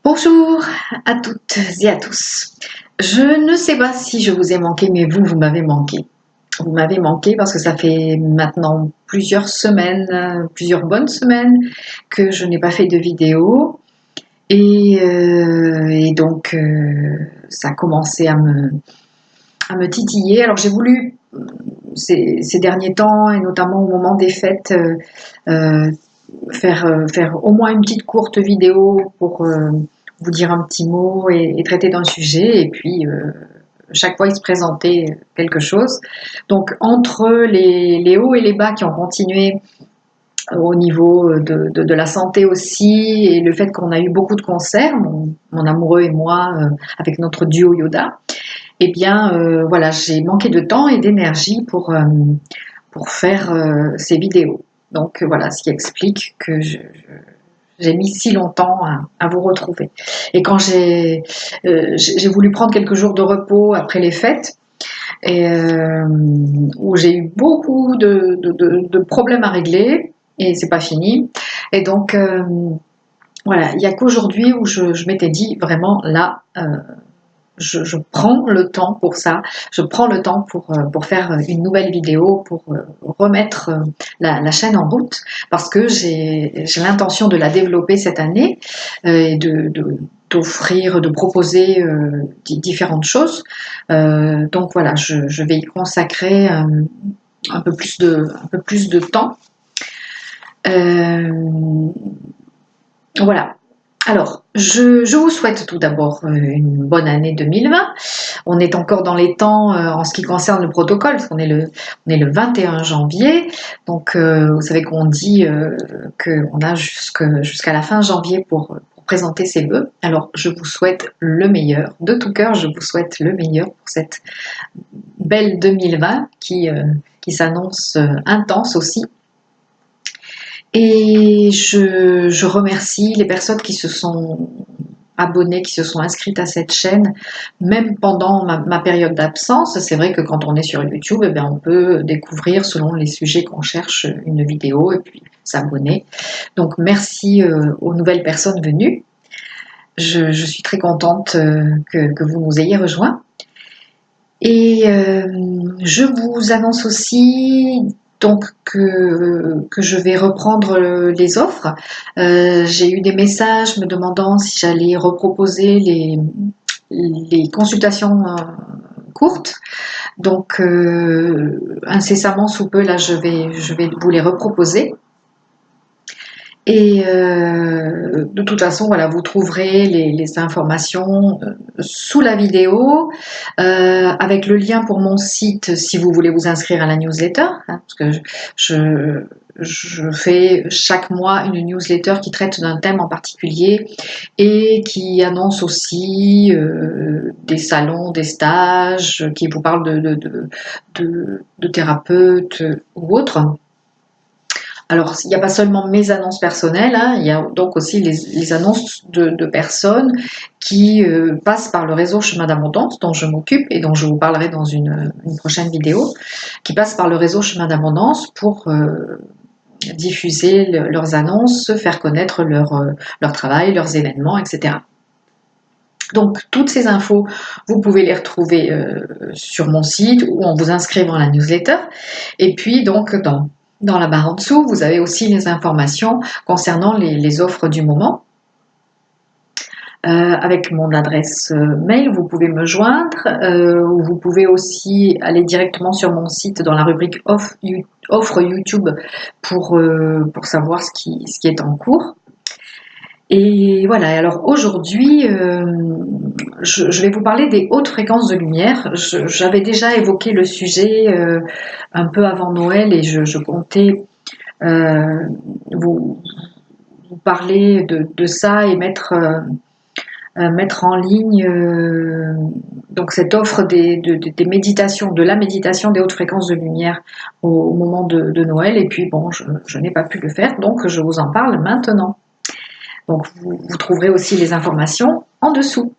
Bonjour à toutes et à tous. Je ne sais pas si je vous ai manqué, mais vous m'avez manqué. Vous m'avez manqué parce que ça fait maintenant plusieurs semaines, plusieurs bonnes semaines que je n'ai pas fait de vidéo. Et donc, ça a commencé à me titiller. Alors, j'ai voulu, ces derniers temps, et notamment au moment des fêtes, euh, faire au moins une petite courte vidéo pour vous dire un petit mot et traiter d'un sujet. Et puis, chaque fois, il se présentait quelque chose. Donc, entre les hauts et les bas qui ont continué au niveau de la santé aussi, et le fait qu'on a eu beaucoup de concerts, mon amoureux et moi, avec notre duo Yoda, eh bien, voilà, j'ai manqué de temps et d'énergie pour faire ces vidéos. Donc voilà, ce qui explique que j'ai mis si longtemps à vous retrouver. Et quand j'ai voulu prendre quelques jours de repos après les fêtes, et, où j'ai eu beaucoup de problèmes à régler, et c'est pas fini. Et donc voilà, il n'y a qu'aujourd'hui où je m'étais dit vraiment là, je prends le temps pour ça, je prends le temps pour faire une nouvelle vidéo, pour remettre la chaîne en route, parce que j'ai l'intention de la développer cette année et d'offrir, de proposer différentes choses. Donc voilà, je vais y consacrer un peu plus de temps. Voilà. Alors, je vous souhaite tout d'abord une bonne année 2020. On est encore dans les temps en ce qui concerne le protocole, parce qu'on est le 21 janvier. Donc, vous savez qu'on dit qu'on a jusqu'à la fin janvier pour présenter ses vœux. Alors, je vous souhaite le meilleur. De tout cœur, je vous souhaite le meilleur pour cette belle 2020 qui s'annonce intense aussi. Et je remercie les personnes qui se sont abonnées, qui se sont inscrites à cette chaîne, même pendant ma période d'absence. C'est vrai que quand on est sur YouTube, eh bien, on peut découvrir selon les sujets qu'on cherche une vidéo et puis s'abonner. Donc merci aux nouvelles personnes venues. Je suis très contente que vous nous ayez rejoints. Et je vous annonce aussi donc que je vais reprendre les offres. J'ai eu des messages me demandant si j'allais reproposer les consultations courtes. Donc incessamment sous peu, là, je vais vous les reproposer. Et de toute façon, voilà, vous trouverez les informations sous la vidéo, avec le lien pour mon site si vous voulez vous inscrire à la newsletter, hein, parce que je fais chaque mois une newsletter qui traite d'un thème en particulier et qui annonce aussi des salons, des stages, qui vous parlent de thérapeutes ou autres. Alors, il n'y a pas seulement mes annonces personnelles, hein, il y a donc aussi les annonces de personnes qui passent par le réseau Chemin d'Abondance, dont je m'occupe et dont je vous parlerai dans une prochaine vidéo, qui passent par le réseau Chemin d'Abondance pour diffuser leurs annonces, faire connaître leur travail, leurs événements, etc. Donc, toutes ces infos, vous pouvez les retrouver sur mon site ou en vous inscrivant à la newsletter. Et puis, donc, dans la barre en dessous, vous avez aussi les informations concernant les offres du moment. Avec mon adresse mail, vous pouvez me joindre, ou vous pouvez aussi aller directement sur mon site dans la rubrique offre YouTube pour savoir ce qui est en cours. Et voilà, alors aujourd'hui, je vais vous parler des hautes fréquences de lumière. J'avais déjà évoqué le sujet un peu avant Noël et je comptais euh, vous parler de ça et mettre en ligne donc cette offre des méditations, de la méditation des hautes fréquences de lumière au moment de Noël. Et puis bon, je n'ai pas pu le faire, donc je vous en parle maintenant. Donc vous trouverez aussi les informations en dessous.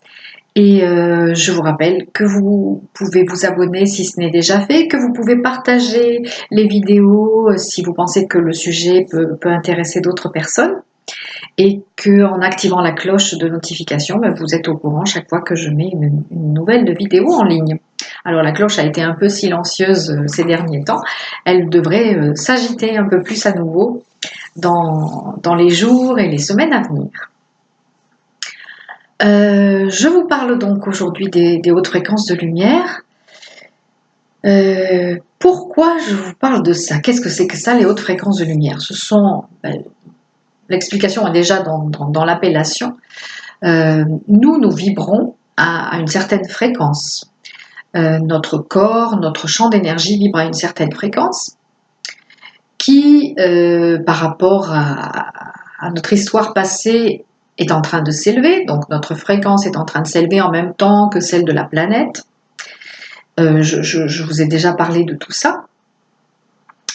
Et je vous rappelle que vous pouvez vous abonner si ce n'est déjà fait, que vous pouvez partager les vidéos si vous pensez que le sujet peut intéresser d'autres personnes. et qu'en activant la cloche de notification, vous êtes au courant chaque fois que je mets une nouvelle vidéo en ligne. Alors la cloche a été un peu silencieuse ces derniers temps, elle devrait s'agiter un peu plus à nouveau dans les jours et les semaines à venir. Je vous parle donc aujourd'hui des hautes fréquences de lumière. Pourquoi je vous parle de ça? Qu'est-ce que c'est que ça, les hautes fréquences de lumière? Ce sont, l'explication est déjà dans l'appellation. Nous vibrons à une certaine fréquence. Notre corps, notre champ d'énergie vibre à une certaine fréquence qui, par rapport à notre histoire passée, est en train de s'élever. Donc notre fréquence est en train de s'élever en même temps que celle de la planète. Je vous ai déjà parlé de tout ça.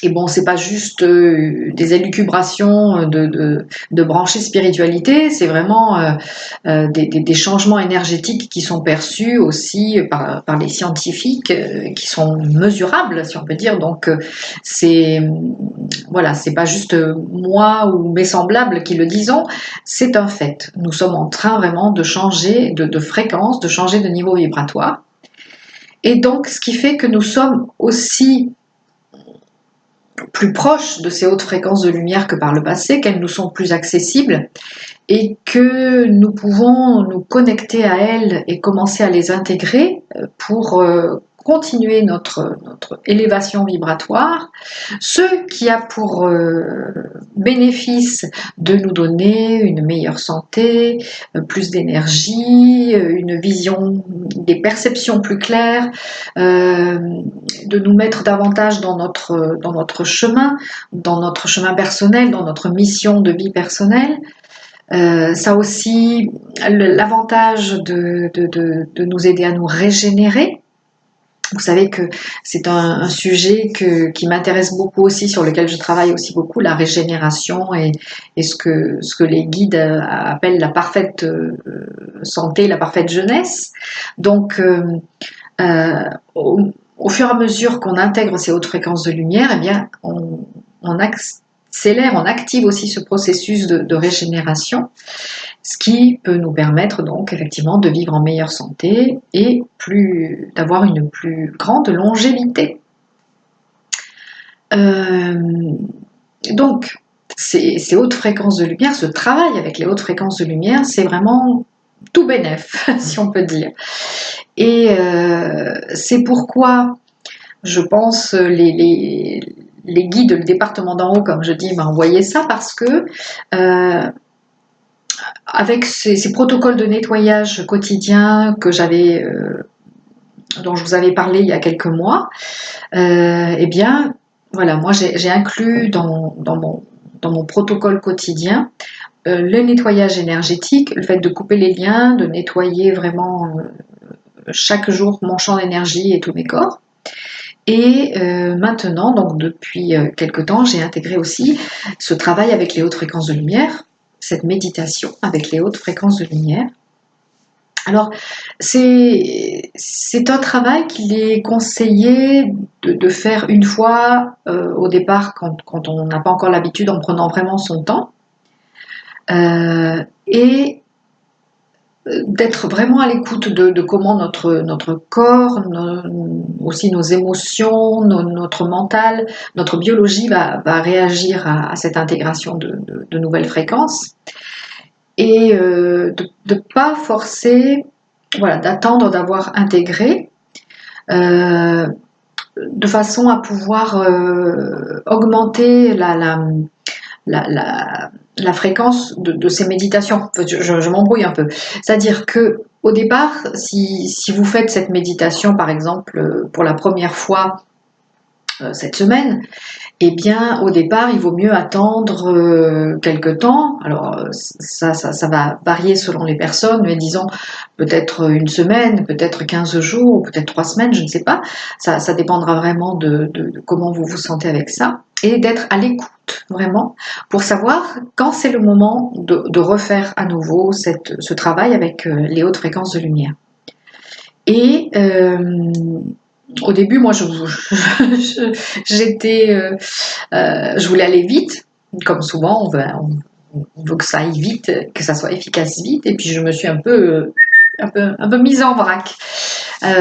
Et bon, c'est pas juste des élucubrations de brancher spiritualité, c'est vraiment des changements énergétiques qui sont perçus aussi par les scientifiques, qui sont mesurables, si on peut dire. Donc, voilà, c'est pas juste moi ou mes semblables qui le disons, c'est un fait. Nous sommes en train vraiment de changer de fréquence, de changer de niveau vibratoire. Et donc, ce qui fait que nous sommes aussi plus proches de ces hautes fréquences de lumière que par le passé, qu'elles nous sont plus accessibles et que nous pouvons nous connecter à elles et commencer à les intégrer pour continuer notre élévation vibratoire, ce qui a pour bénéfice de nous donner une meilleure santé, plus d'énergie, une vision, des perceptions plus claires, de nous mettre davantage dans notre chemin personnel, dans notre mission de vie personnelle. Ça a aussi l'avantage de nous aider à nous régénérer. Vous savez que c'est un sujet qui m'intéresse beaucoup aussi, sur lequel je travaille aussi beaucoup, la régénération et ce que les guides appellent la parfaite santé, la parfaite jeunesse. Donc, au fur et à mesure qu'on intègre ces hautes fréquences de lumière, eh bien, on accélère, on active aussi ce processus de régénération, ce qui peut nous permettre donc effectivement de vivre en meilleure santé et d'avoir une plus grande longévité. Donc, ces hautes fréquences de lumière, ce travail avec les hautes fréquences de lumière, c'est vraiment tout bénef, si on peut dire. Et c'est pourquoi, je pense, les guides, le département d'en haut, comme je dis, m'a envoyé ça, parce que avec ces protocoles de nettoyage quotidien dont je vous avais parlé il y a quelques mois, eh bien, voilà, moi j'ai inclus dans mon protocole quotidien le nettoyage énergétique, le fait de couper les liens, de nettoyer vraiment chaque jour mon champ d'énergie et tous mes corps. Et maintenant, donc depuis quelque temps, j'ai intégré aussi ce travail avec les hautes fréquences de lumière, cette méditation avec les hautes fréquences de lumière. Alors, c'est un travail qu'il est conseillé de faire une fois au départ, quand on n'a pas encore l'habitude, en prenant vraiment son temps. Et d'être vraiment à l'écoute de comment notre corps, aussi nos émotions, notre mental, notre biologie va réagir à cette intégration de nouvelles fréquences. Et de ne pas forcer, voilà, d'attendre d'avoir intégré, de façon à pouvoir augmenter la fréquence de ces méditations. Je m'embrouille un peu. C'est-à-dire que au départ, si vous faites cette méditation, par exemple, pour la première fois cette semaine, eh bien, au départ, il vaut mieux attendre quelque temps. Alors, ça va varier selon les personnes, mais disons peut-être une semaine, peut-être 15 jours, ou peut-être 3 semaines, je ne sais pas. Ça dépendra vraiment de comment vous vous sentez avec ça. Et d'être à l'écoute, vraiment, pour savoir quand c'est le moment de refaire à nouveau ce travail avec les hautes fréquences de lumière. Et au début, moi, je voulais aller vite, comme souvent, il faut que ça aille vite, que ça soit efficace vite. Et puis je me suis un peu mise en vrac.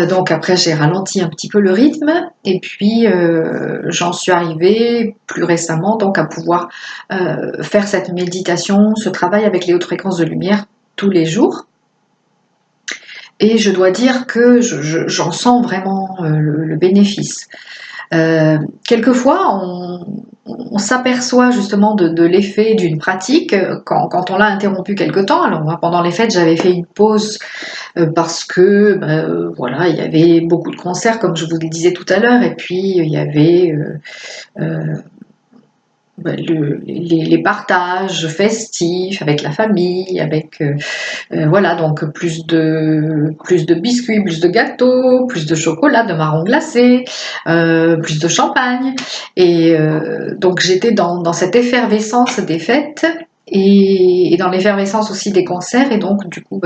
Donc après j'ai ralenti un petit peu le rythme et puis j'en suis arrivée plus récemment donc à pouvoir faire cette méditation, ce travail avec les hautes fréquences de lumière tous les jours. Et je dois dire que j'en sens vraiment le bénéfice. Quelquefois, on s'aperçoit justement de l'effet d'une pratique quand on l'a interrompu quelque temps. Alors moi, pendant les fêtes, j'avais fait une pause parce que voilà, il y avait beaucoup de concerts, comme je vous le disais tout à l'heure, et puis il y avait les partages festifs avec la famille, avec voilà, donc plus de biscuits, plus de gâteaux, plus de chocolat, de marron glacé, plus de champagne. Et donc j'étais dans cette effervescence des fêtes et dans l'effervescence aussi des concerts. Et donc du coup,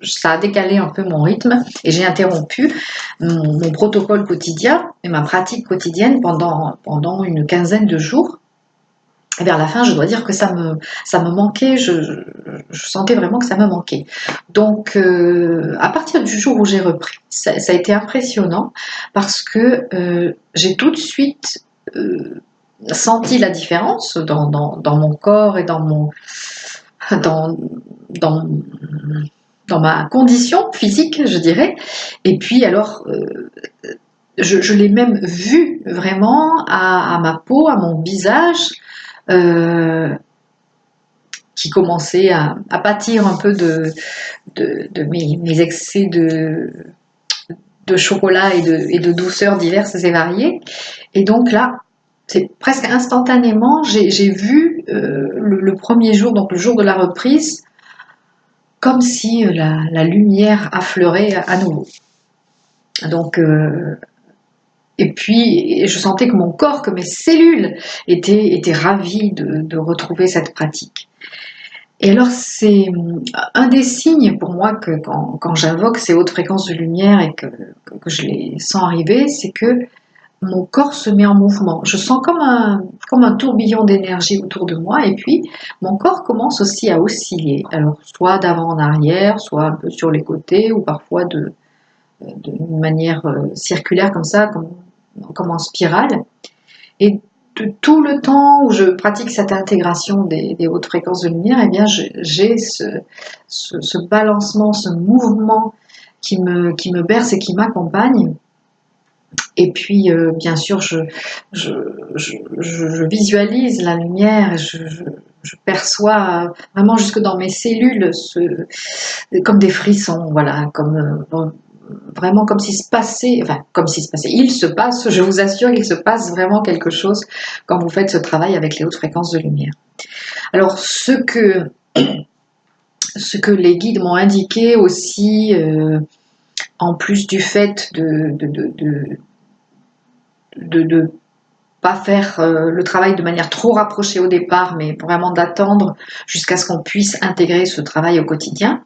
ça a décalé un peu mon rythme et j'ai interrompu mon protocole quotidien et ma pratique quotidienne pendant une quinzaine de jours. Et vers la fin, je dois dire que ça me manquait, je sentais vraiment que ça me manquait. Donc, à partir du jour où j'ai repris, ça a été impressionnant parce que j'ai tout de suite senti la différence dans mon corps et dans, dans, dans ma condition physique, je dirais. Et puis, alors, je l'ai même vu vraiment à ma peau, à mon visage. Euh, qui commençait à pâtir un peu de mes excès de chocolat et de douceur diverses et variées. Et donc là, c'est presque instantanément, j'ai vu le premier jour, donc le jour de la reprise, comme si la lumière affleurait à nouveau. Donc, et puis, je sentais que mon corps, que mes cellules étaient ravies de retrouver cette pratique. Et alors, c'est un des signes pour moi que quand j'invoque ces hautes fréquences de lumière et que je les sens arriver, c'est que mon corps se met en mouvement. Je sens comme un tourbillon d'énergie autour de moi et puis mon corps commence aussi à osciller. Alors, soit d'avant en arrière, soit un peu sur les côtés ou parfois d'une manière circulaire comme ça, comme en spirale. Et de tout le temps où je pratique cette intégration des hautes fréquences de lumière, eh bien, j'ai ce balancement, ce mouvement qui me berce et qui m'accompagne. Et puis, bien sûr, je visualise la lumière, je perçois vraiment jusque dans mes cellules comme des frissons, voilà, vraiment comme s'il se passait, enfin comme s'il se passait, il se passe, je vous assure qu'il se passe vraiment quelque chose quand vous faites ce travail avec les hautes fréquences de lumière. Alors ce que les guides m'ont indiqué aussi, en plus du fait de pas faire le travail de manière trop rapprochée au départ, mais vraiment d'attendre jusqu'à ce qu'on puisse intégrer ce travail au quotidien.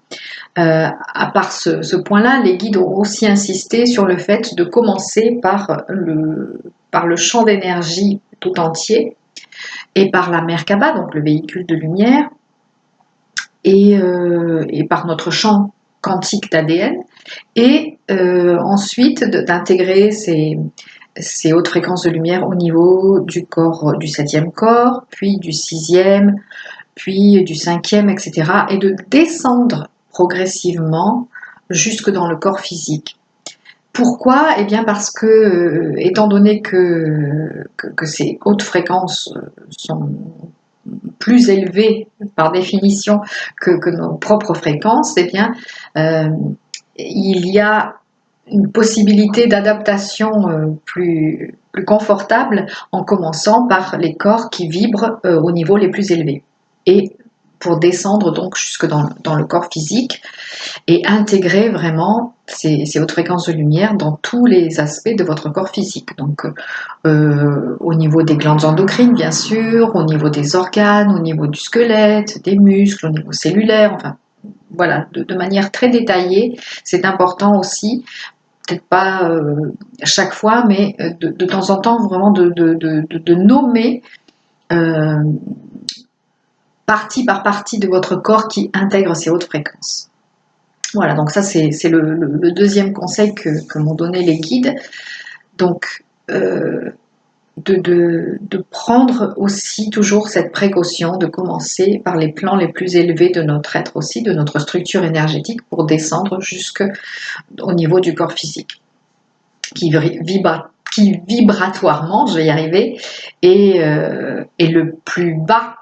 À part ce point-là, les guides ont aussi insisté sur le fait de commencer par le champ d'énergie tout entier et par la Merkaba, donc le véhicule de lumière, et par notre champ quantique d'ADN, et ensuite d'intégrer ces hautes fréquences de lumière au niveau du corps, du 7e corps, puis du 6e, puis du 5e, etc. et de descendre progressivement jusque dans le corps physique. Pourquoi? Eh bien parce que, étant donné que ces hautes fréquences sont plus élevées par définition que nos propres fréquences, eh bien, il y a une possibilité d'adaptation plus confortable en commençant par les corps qui vibrent au niveau les plus élevés. Et pour descendre donc jusque dans le corps physique et intégrer vraiment ces hautes fréquences de lumière dans tous les aspects de votre corps physique. Donc au niveau des glandes endocrines bien sûr, au niveau des organes, au niveau du squelette, des muscles, au niveau cellulaire, enfin voilà, de manière très détaillée. C'est important aussi, peut-être pas chaque fois, mais de temps en temps vraiment de nommer partie par partie de votre corps qui intègre ces hautes fréquences. Voilà, donc ça c'est le deuxième conseil que m'ont donné les guides. Donc, de prendre aussi toujours cette précaution de commencer par les plans les plus élevés de notre être aussi, de notre structure énergétique pour descendre jusqu'au niveau du corps physique qui vibratoirement, je vais y arriver, est le plus bas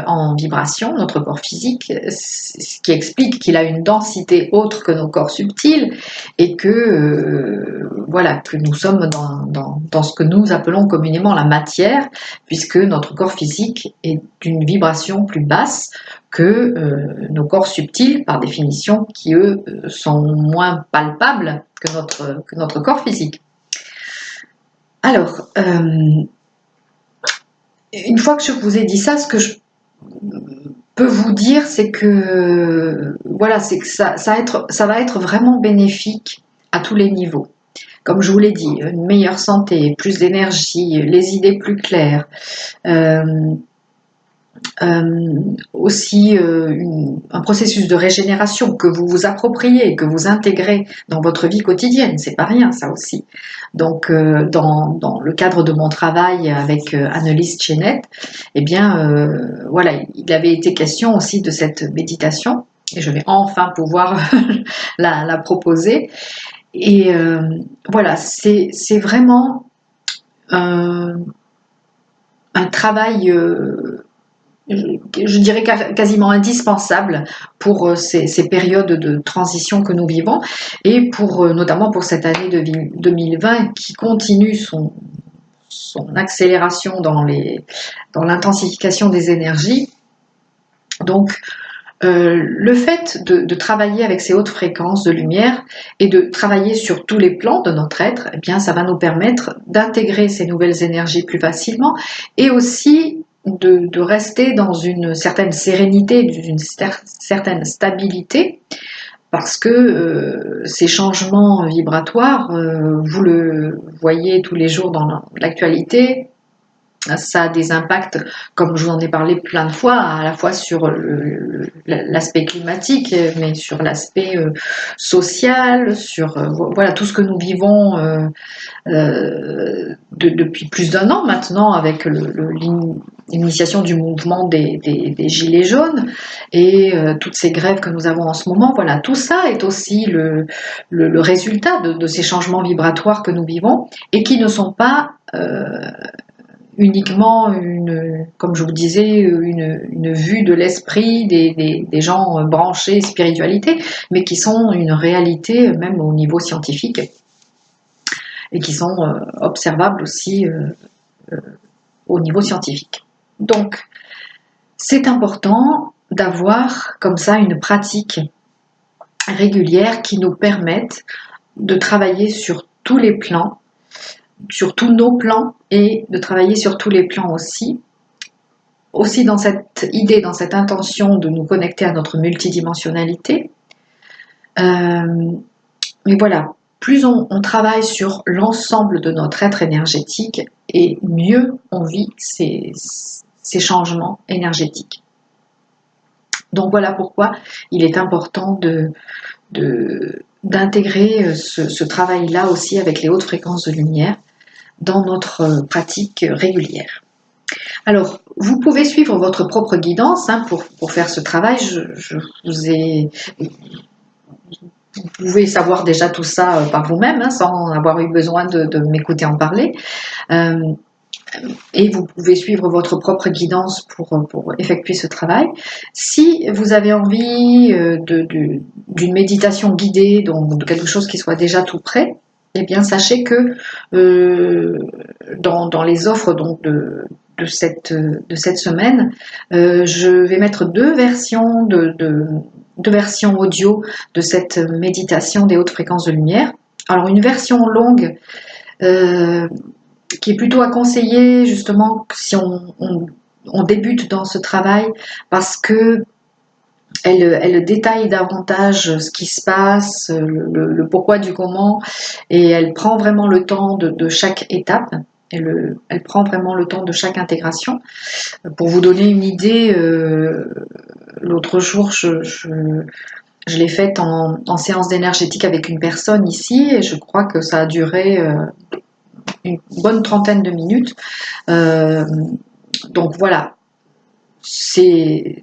en vibration, notre corps physique, ce qui explique qu'il a une densité autre que nos corps subtils et que voilà, que nous sommes dans ce que nous appelons communément la matière, puisque notre corps physique est d'une vibration plus basse que nos corps subtils, par définition, qui eux sont moins palpables que notre corps physique. Alors, une fois que je vous ai dit ça, ce que je peux vous dire, c'est que voilà, c'est que ça va être vraiment bénéfique à tous les niveaux. Comme je vous l'ai dit, une meilleure santé, plus d'énergie, les idées plus claires, aussi un processus de régénération que vous vous appropriez, que vous intégrez dans votre vie quotidienne, c'est pas rien ça aussi. Donc dans le cadre de mon travail avec Annelise Chénette, eh bien voilà, il avait été question aussi de cette méditation et je vais enfin pouvoir la proposer. Et voilà, c'est vraiment un travail je dirais quasiment indispensable pour ces périodes de transition que nous vivons et pour notamment pour cette année de 2020 qui continue son accélération dans l'intensification des énergies. Donc le fait de travailler avec ces hautes fréquences de lumière et de travailler sur tous les plans de notre être, eh bien, ça va nous permettre d'intégrer ces nouvelles énergies plus facilement et aussi de rester dans une certaine sérénité, d'une certaine stabilité, parce que ces changements vibratoires, vous le voyez tous les jours dans l'actualité, ça a des impacts, comme je vous en ai parlé plein de fois, à la fois sur l'aspect climatique, mais sur l'aspect social, sur voilà, tout ce que nous vivons depuis plus d'un an maintenant avec l'initiation du mouvement des Gilets jaunes et toutes ces grèves que nous avons en ce moment. Voilà, tout ça est aussi le résultat de ces changements vibratoires que nous vivons et qui ne sont pas uniquement comme je vous disais, une vue de l'esprit des gens branchés spiritualité, mais qui sont une réalité même au niveau scientifique et qui sont observables aussi au niveau scientifique. Donc, c'est important d'avoir comme ça une pratique régulière qui nous permette de travailler sur tous les plans, sur tous nos plans et de travailler sur tous les plans aussi dans cette idée, dans cette intention de nous connecter à notre multidimensionnalité. Mais voilà, plus on travaille sur l'ensemble de notre être énergétique et mieux on vit ces changements énergétiques. Donc voilà pourquoi il est important d'intégrer ce travail-là aussi avec les hautes fréquences de lumière dans notre pratique régulière. Alors, vous pouvez suivre votre propre guidance pour faire ce travail. Vous pouvez savoir déjà tout ça par vous-même, sans avoir eu besoin de m'écouter en parler. Et vous pouvez suivre votre propre guidance pour effectuer ce travail. Si vous avez envie d'une méditation guidée, donc de quelque chose qui soit déjà tout prêt, eh bien sachez que dans les offres donc de cette semaine, je vais mettre deux versions audio de cette méditation des hautes fréquences de lumière. Alors une version longue qui est plutôt à conseiller justement si on débute dans ce travail parce que elle détaille davantage ce qui se passe, le pourquoi du comment et elle prend vraiment le temps de chaque étape. elle prend vraiment le temps de chaque intégration. Pour vous donner une idée, l'autre jour, je l'ai faite en séance d'énergétique avec une personne ici et je crois que ça a duré une bonne trentaine de minutes. Donc voilà, c'est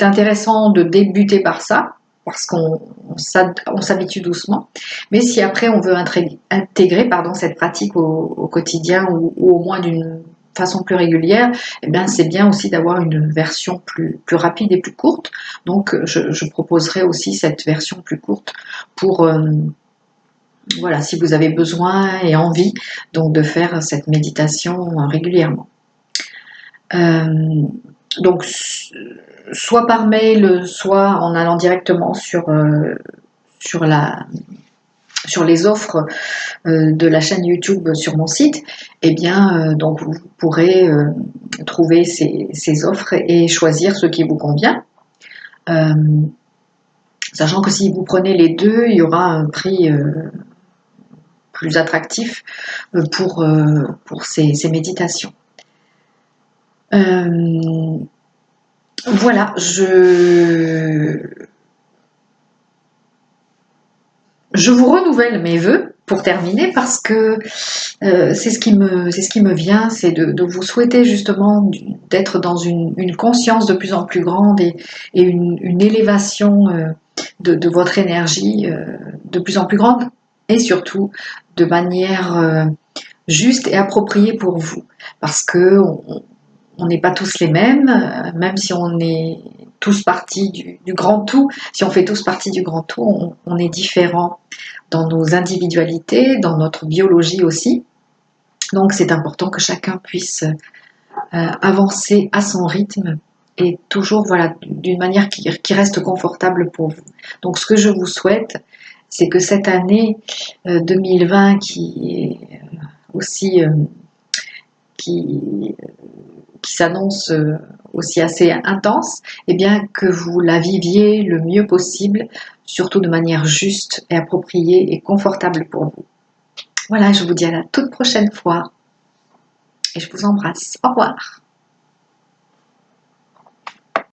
intéressant de débuter par ça parce qu'on s'habitue doucement. Mais si après on veut intégrer cette pratique au quotidien ou au moins d'une façon plus régulière, eh bien c'est bien aussi d'avoir une version plus rapide et plus courte. Donc je proposerai aussi cette version plus courte pour voilà, si vous avez besoin et envie donc de faire cette méditation régulièrement. Donc soit par mail, soit en allant directement sur les offres de la chaîne YouTube sur mon site, eh bien donc vous pourrez trouver ces offres et choisir ce qui vous convient. Sachant que si vous prenez les deux, il y aura un prix plus attractif pour ces méditations. Voilà, je vous renouvelle mes vœux pour terminer parce que c'est ce qui me vient, c'est de vous souhaiter justement d'être dans une conscience de plus en plus grande et une élévation de votre énergie de plus en plus grande et surtout de manière juste et appropriée pour vous parce que on n'est pas tous les mêmes, même si on est tous partis du grand tout, si on fait tous partie du grand tout, on est différents dans nos individualités, dans notre biologie aussi. Donc c'est important que chacun puisse avancer à son rythme et toujours voilà, d'une manière qui reste confortable pour vous. Donc ce que je vous souhaite, c'est que cette année 2020 qui est aussi qui s'annonce aussi assez intense, eh bien que vous la viviez le mieux possible, surtout de manière juste et appropriée et confortable pour vous. Voilà, je vous dis à la toute prochaine fois et je vous embrasse. Au revoir.